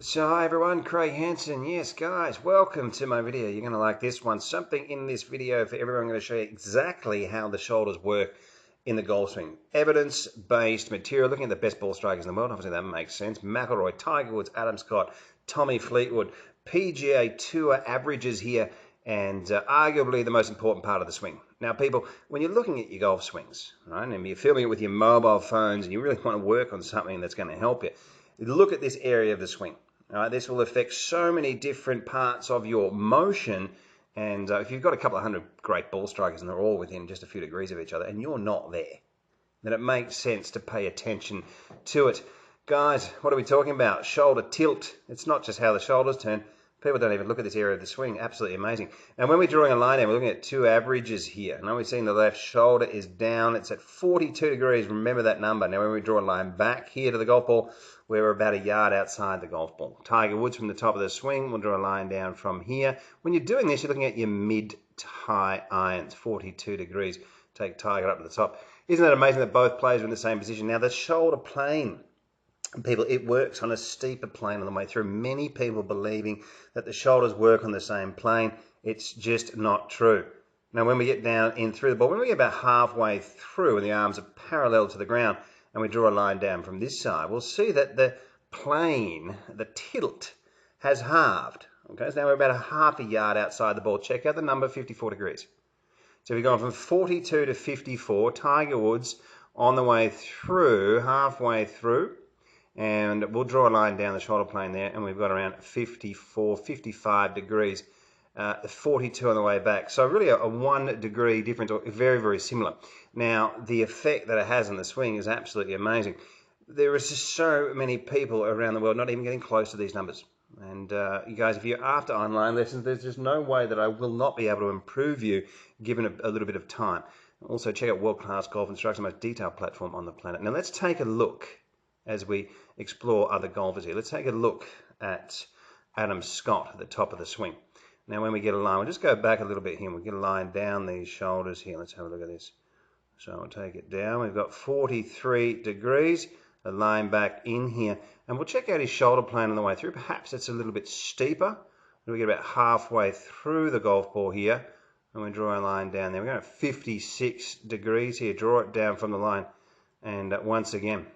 So hi everyone, Craig Hanson. Yes guys, welcome to my video. You're going to like this one. Something in this video for everyone. I'm going to show you exactly how the shoulders work in the golf swing. Evidence-based material, looking at the best ball strikers in the world. Obviously that makes sense. Mcllroy, Tiger Woods, Adam Scott, Tommy Fleetwood, PGA Tour averages here, and arguably the most important part of the swing. Now people, when you're looking at your golf swings, right, and you're filming it with your mobile phones and you really want to work on something that's going to help you, look at this area of the swing. This will affect so many different parts of your motion, and if you've got a couple of hundred great ball strikers and they're all within just a few degrees of each other and you're not there, then it makes sense to pay attention to it. Guys, what are we talking about? Shoulder tilt. It's not just how the shoulders turn. People don't even look at this area of the swing. Absolutely amazing. And when we're drawing a line down, we're looking at two averages here. Now we're seeing the left shoulder is down. It's at 42 degrees. Remember that number. Now when we draw a line back here to the golf ball, we're about a yard outside the golf ball. Tiger Woods from the top of the swing. We'll draw a line down from here. When you're doing this, you're looking at your mid to high irons, 42 degrees. Take Tiger up to the top. Isn't that amazing that both players are in the same position? Now the shoulder plane, people, it works on a steeper plane on the way through. Many people believing that the shoulders work on the same plane. It's just not true. Now when we get down in through the ball, when we get about halfway through and the arms are parallel to the ground and we draw a line down from this side, we'll see that the plane, the tilt, has halved. Okay, so now we're about a half a yard outside the ball. Check out the number, 54 degrees. So we've gone from 42 to 54. Tiger Woods on the way through, halfway through, and we'll draw a line down the shoulder plane there, and we've got around 54, 55 degrees, 42 on the way back. So really a 1 degree difference, or very, very similar. Now, the effect that it has on the swing is absolutely amazing. There is just so many people around the world not even getting close to these numbers. And you guys, if you're after online lessons, there's just no way that I will not be able to improve you given a little bit of time. Also, check out World Class Golf Instruction, the most detailed platform on the planet. Now, let's take a look as we explore other golfers here. Let's take a look at Adam Scott at the top of the swing. Now, when we get a line, we'll just go back a little bit here. We'll get a line down these shoulders here. Let's have a look at this. So we'll take it down. We've got 43 degrees. A line back in here, and we'll check out his shoulder plane on the way through. Perhaps it's a little bit steeper. We get about halfway through the golf ball here, and we draw a line down there. We're going at 56 degrees here. Draw it down from the line, and once again,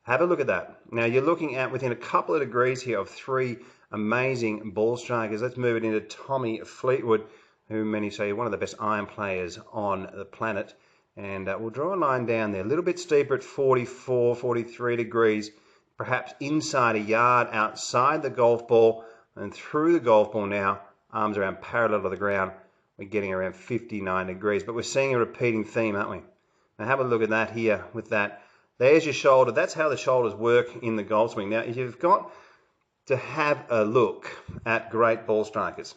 have a look at that. Now you're looking at within a couple of degrees here of three amazing ball strikers. Let's move it into Tommy Fleetwood, who many say one of the best iron players on the planet. And we'll draw a line down there, a little bit steeper at 44, 43 degrees, perhaps inside a yard outside the golf ball and through the golf ball now, arms around parallel to the ground. We're getting around 59 degrees, but we're seeing a repeating theme, aren't we? Now have a look at that here with that. There's your shoulder. That's how the shoulders work in the golf swing. Now, if you've got to have a look at great ball strikers,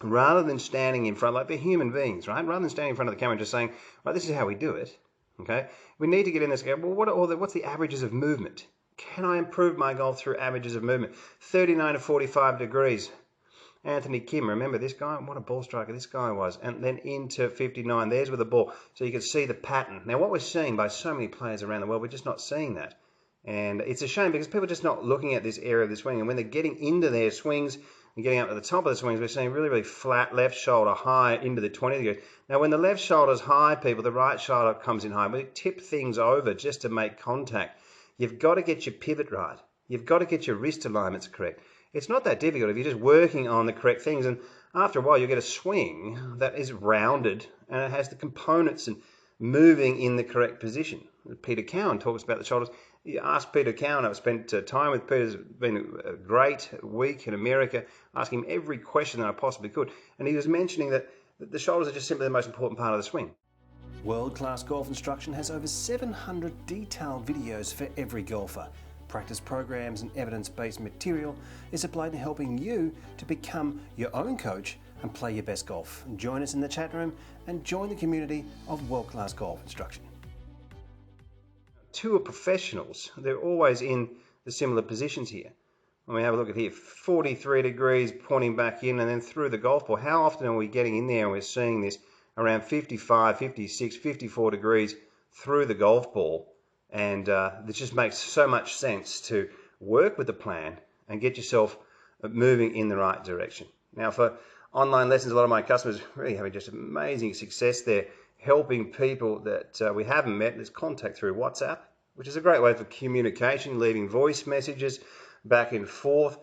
rather than standing in front, like they're human beings, right? Rather than standing in front of the camera and just saying, right, this is how we do it, okay? We need to get in this, well, what's the averages of movement? Can I improve my golf through averages of movement? 39 to 45 degrees. Anthony Kim, remember this guy? What a ball striker this guy was. And then into 59, there's with the ball. So you can see the pattern. Now, what we're seeing by so many players around the world, we're just not seeing that. And it's a shame because people are just not looking at this area of the swing. And when they're getting into their swings, and getting up to the top of the swings, we're seeing really, really flat left shoulder high into the 20 degrees. Now, when the left shoulder's high, people, the right shoulder comes in high. We tip things over just to make contact. You've got to get your pivot right. You've got to get your wrist alignments correct. It's not that difficult if you're just working on the correct things. And after a while, you'll get a swing that is rounded and it has the components and moving in the correct position. Peter Cowan talks about the shoulders. You ask Peter Cowan, I've spent time with Peter, it's been a great week in America, asking him every question that I possibly could. And he was mentioning that the shoulders are just simply the most important part of the swing. World Class Golf Instruction has over 700 detailed videos for every golfer. Practice programs and evidence-based material is applied in helping you to become your own coach and play your best golf. Join us in the chat room and join the community of World Class Golf Instruction. Tour professionals, they're always in the similar positions here. When we have a look at here, 43 degrees pointing back in and then through the golf ball. How often are we getting in there and we're seeing this around 55, 56, 54 degrees through the golf ball? And it just makes so much sense to work with the plan and get yourself moving in the right direction. Now, for online lessons, a lot of my customers are really having just amazing success there, helping people that we haven't met. There's contact through WhatsApp, which is a great way for communication, leaving voice messages back and forth.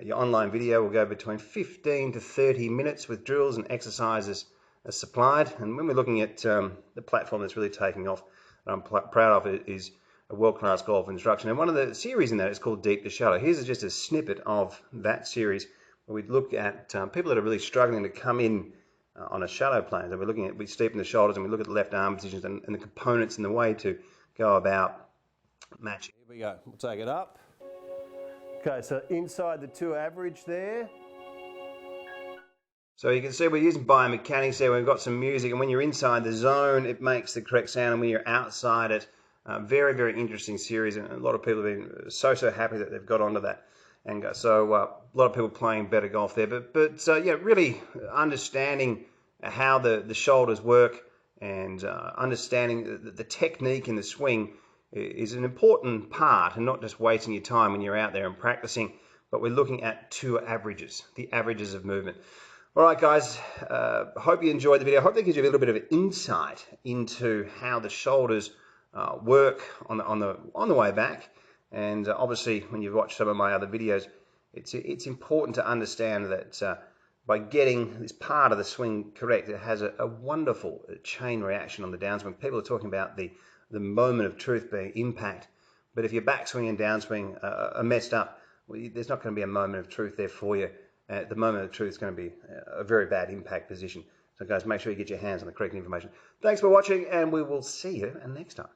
Your online video will go between 15 to 30 minutes with drills and exercises as supplied. And when we're looking at the platform that's really taking off, that I'm proud of, is a world-class golf instruction. And one of the series in that is called Deep to Shallow. Here's just a snippet of that series where we look at people that are really struggling to come in on a shallow plane. So we steepen the shoulders and we look at the left arm positions and the components and the way to go about matching. Here we go. We'll take it up. Okay, so inside the 2 average there. So you can see we're using biomechanics there. We've got some music, and when you're inside the zone, it makes the correct sound, and when you're outside it, very, very interesting series, and a lot of people have been so happy that they've got onto that. And so a lot of people playing better golf there. But yeah, really understanding how the shoulders work and understanding the technique in the swing is an important part, and not just wasting your time when you're out there and practicing, but we're looking at 2 averages, the averages of movement. All right, guys, hope you enjoyed the video. I hope that gives you a little bit of insight into how the shoulders work on the way back. And obviously, when you've watched some of my other videos, it's important to understand that by getting this part of the swing correct, it has a wonderful chain reaction on the downswing. People are talking about the moment of truth being impact, but if your backswing and downswing are messed up, well, there's not going to be a moment of truth there for you. The moment of truth is going to be a very bad impact position. So guys, make sure you get your hands on the correct information. Thanks for watching, and we will see you next time.